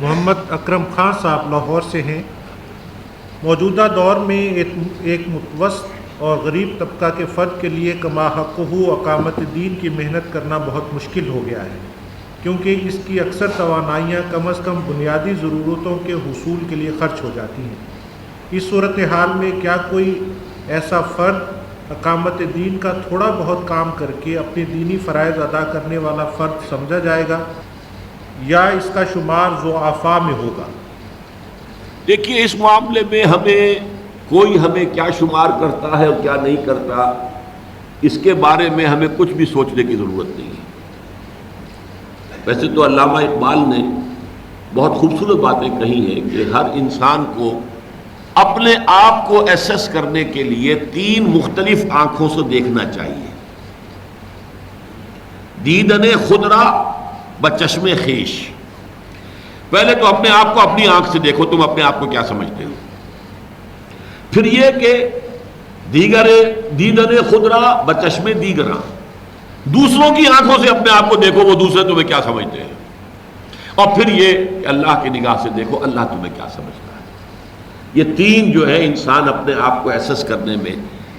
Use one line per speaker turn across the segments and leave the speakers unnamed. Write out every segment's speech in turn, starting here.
محمد اکرم خان صاحب لاہور سے ہیں۔ موجودہ دور میں ایک متوسط اور غریب طبقہ کے فرد کے لیے کما حقہ اقامت دین کی محنت کرنا بہت مشکل ہو گیا ہے، کیونکہ اس کی اکثر توانائیاں کم از کم بنیادی ضرورتوں کے حصول کے لیے خرچ ہو جاتی ہیں۔ اس صورتحال میں کیا کوئی ایسا فرد اقامت دین کا تھوڑا بہت کام کر کے اپنے دینی فرائض ادا کرنے والا فرد سمجھا جائے گا یا اس کا شمار ضعفاء میں ہوگا؟
دیکھیے، اس معاملے میں ہمیں کیا شمار کرتا ہے اور کیا نہیں کرتا، اس کے بارے میں ہمیں کچھ بھی سوچنے کی ضرورت نہیں ہے۔ ویسے تو علامہ اقبال نے بہت خوبصورت باتیں کہی ہیں کہ ہر انسان کو اپنے آپ کو ایسس کرنے کے لیے 3 مختلف آنکھوں سے دیکھنا چاہیے۔ دیدن خود را بچشم خیش، پہلے تو اپنے آپ کو اپنی آنکھ سے دیکھو، تم اپنے آپ کو کیا سمجھتے ہو۔ پھر یہ کہ دیدن خود را بچشم دیگراں، دوسروں کی آنکھوں سے اپنے آپ کو دیکھو، وہ دوسرے تمہیں کیا سمجھتے ہیں۔ اور پھر یہ کہ اللہ کی نگاہ سے دیکھو، اللہ تمہیں کیا سمجھتا ہے۔ یہ 3 جو ہے انسان اپنے آپ کو ایسس کرنے میں،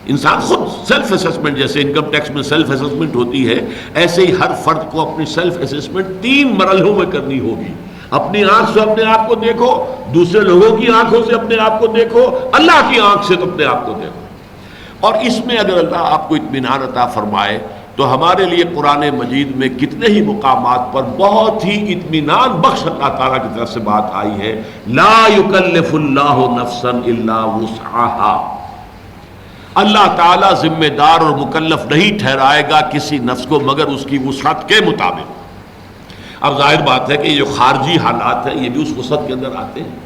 انسان خود سیلف اسسمنٹ، جیسے انکم ٹیکس میں سیلف اسسمنٹ ہوتی ہے، ایسے ہی ہر فرد کو اپنی سیلف اسسمنٹ 3 مرحلوں میں کرنی ہوگی۔ اپنی آنکھ سے اپنے آپ کو دیکھو، دوسرے لوگوں کی آنکھوں سے اپنے آپ کو دیکھو، اللہ کی آنکھ سے اپنے آپ کو دیکھو۔ اور اس میں اگر اللہ آپ کو اطمینان عطا فرمائے تو ہمارے لیے قرآن مجید میں کتنے ہی مقامات پر بہت ہی اطمینان بخش اللہ تعالیٰ کی طرف سے بات آئی ہے، لا یکلف اللہ نفسا الا وسعها۔ اللہ تعالیٰ ذمہ دار اور مکلف نہیں ٹھہرائے گا کسی نفس کو مگر اس کی وسعت کے مطابق۔ اب ظاہر بات ہے کہ یہ جو خارجی حالات ہیں یہ بھی اس وسعت کے اندر آتے ہیں۔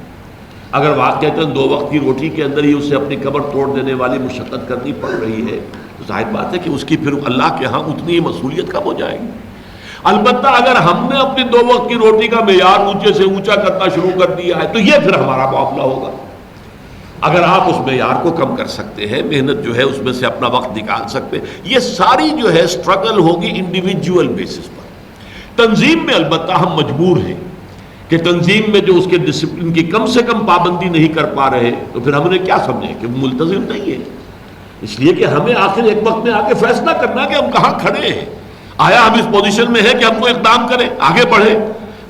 اگر واقعتاً 2 وقت کی روٹی کے اندر ہی اسے اپنی کمر توڑ دینے والی مشقت کرنی پڑ رہی ہے تو ظاہر بات ہے کہ اس کی پھر اللہ کے ہاں اتنی ہی مسئولیت کم ہو جائے گی۔ البتہ اگر ہم نے اپنی 2 وقت کی روٹی کا معیار اونچے سے اونچا کرنا شروع کر دیا ہے تو یہ پھر ہمارا معاملہ ہوگا۔ اگر آپ اس معیار کو کم کر سکتے ہیں، محنت جو ہے اس میں سے اپنا وقت نکال سکتے ہیں، یہ ساری جو ہے سٹرگل ہوگی انڈیویجول بیسس پر۔ تنظیم میں البتہ ہم مجبور ہیں کہ تنظیم میں جو اس کے ڈسپلن کی کم سے کم پابندی نہیں کر پا رہے تو پھر ہم نے کیا سمجھے کہ وہ ملتزم نہیں ہے۔ اس لیے کہ ہمیں آخر ایک وقت میں آ کے فیصلہ کرنا کہ ہم کہاں کھڑے ہیں، آیا ہم اس پوزیشن میں ہیں کہ ہم کو اقدام کریں، آگے بڑھیں۔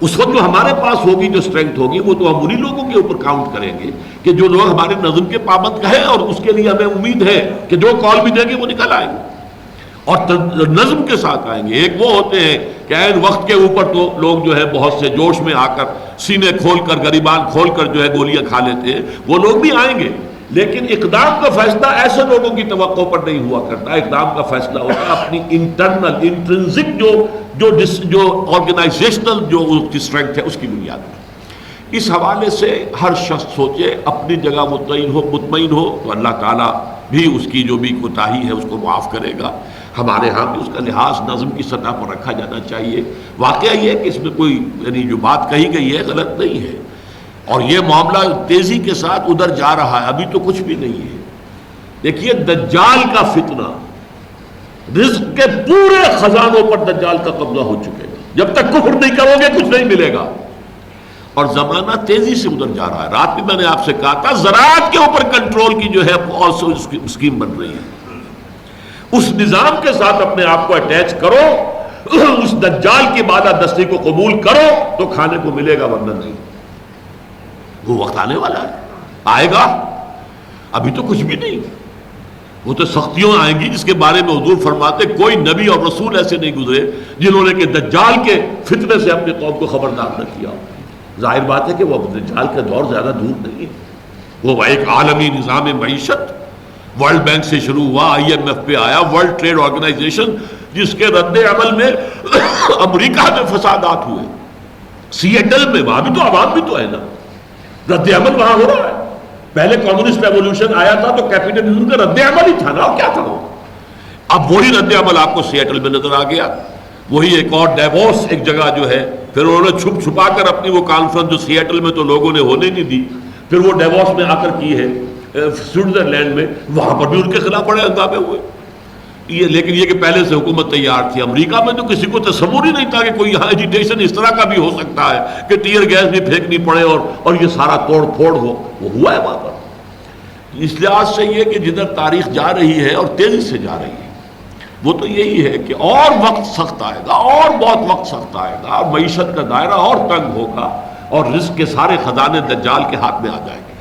اس وقت جو ہمارے پاس ہوگی، جو اسٹرینتھ ہوگی، وہ تو ہم انہی لوگوں کے اوپر کاؤنٹ کریں گے کہ جو لوگ ہمارے نظم کے پابند ہیں اور اس کے لیے ہمیں امید ہے کہ جو کال بھی دیں گے وہ نکل آئیں گے اور نظم کے ساتھ آئیں گے۔ ایک وہ ہوتے ہیں کہ عین وقت کے اوپر تو لوگ جو ہے بہت سے جوش میں آ کر سینے کھول کر، گریبان کھول کر جو ہے گولیاں کھا لیتے ہیں، وہ لوگ بھی آئیں گے، لیکن اقدام کا فیصلہ ایسے لوگوں کی توقع پر نہیں ہوا کرتا۔ اقدام کا فیصلہ ہوتا ہے اپنی انٹرنل انٹرنسک جو آرگنائزیشنل جو اس کی اسٹرینتھ ہے اس کی بنیاد پر۔ اس حوالے سے ہر شخص سوچے، اپنی جگہ مطمئن ہو تو اللہ تعالیٰ بھی اس کی جو بھی کوتاہی ہے اس کو معاف کرے گا۔ ہمارے ہاں بھی اس کا لحاظ نظم کی سطح پر رکھا جانا چاہیے۔ واقعہ یہ ہے کہ اس میں کوئی یعنی جو بات کہی گئی ہے غلط نہیں ہے، اور یہ معاملہ تیزی کے ساتھ ادھر جا رہا ہے، ابھی تو کچھ بھی نہیں ہے۔ دیکھیے، دجال کا فتنہ، رزق کے پورے خزانوں پر دجال کا قبضہ ہو چکے گا۔ جب تک کفر نہیں کرو گے کچھ نہیں ملے گا، اور زمانہ تیزی سے ادھر جا رہا ہے۔ رات بھی میں نے آپ سے کہا تھا زراعت کے اوپر کنٹرول کی جو ہے بہت سی اسکیم بن رہی ہے۔ اس نظام کے ساتھ اپنے آپ کو اٹیچ کرو، اس دجال کی بالادستی کو قبول کرو تو کھانے کو ملے گا، ورنہ نہیں۔ وہ وقت آنے والا ہے، آئے گا، ابھی تو کچھ بھی نہیں۔ وہ تو سختیوں آئیں گی جس کے بارے میں حضور فرماتے کوئی نبی اور رسول ایسے نہیں گزرے جنہوں نے کہ دجال کے فتنے سے اپنے قوم کو خبردار نہ کیا۔ ظاہر بات ہے کہ وہ دجال کا دور زیادہ دور نہیں ہے، وہ ایک عالمی نظام معیشت ورلڈ بینک سے شروع ہوا، IMF پہ آیا، ورلڈ ٹریڈ آرگنائزیشن، جس کے رد عمل میں امریکہ میں فسادات ہوئے، سیٹل میں، وہاں بھی تو عوام بھی تو ہے نا، رد عمل وہاں ہو رہا ہے۔ پہلے کمیونسٹ ریولوشن آیا تھا تو کیپیٹلزم کا رد عمل ہی تھا نا، اور کیا تھا وہ؟ اب وہی رد عمل آپ کو سیٹل میں نظر آ گیا، وہی ایک اور ڈیووس ایک جگہ جو ہے، پھر انہوں نے چھپ چھپا کر اپنی وہ کانفرنس جو سیٹل میں تو لوگوں نے ہونے نہیں دی، پھر وہ ڈیووس میں آ کر کی ہے سوئٹزرلینڈ میں، وہاں پر بھی ان کے خلاف بڑے ہنگامے ہوئے۔ یہ لیکن یہ کہ پہلے سے حکومت تیار تھی. امریکہ میں تو کسی کو تصور ہی نہیں تھا کہ کوئی یہاں ایجیٹیشن اس طرح کا بھی ہو سکتا ہے کہ ٹیئر گیس بھی پھینکنی پڑے اور یہ سارا توڑ پھوڑ ہو. وہ ہوا ہے وہاں پر. اس لحاظ سے یہ کہ جدھر تاریخ جا رہی ہے اور تیزی سے جا رہی ہے وہ تو یہی ہے کہ اور وقت سخت آئے گا, اور بہت وقت سخت آئے گا, اور معیشت کا دائرہ اور تنگ ہوگا, اور رزق کے سارے خزانے دجال کے ہاتھ میں آ جائیں گے.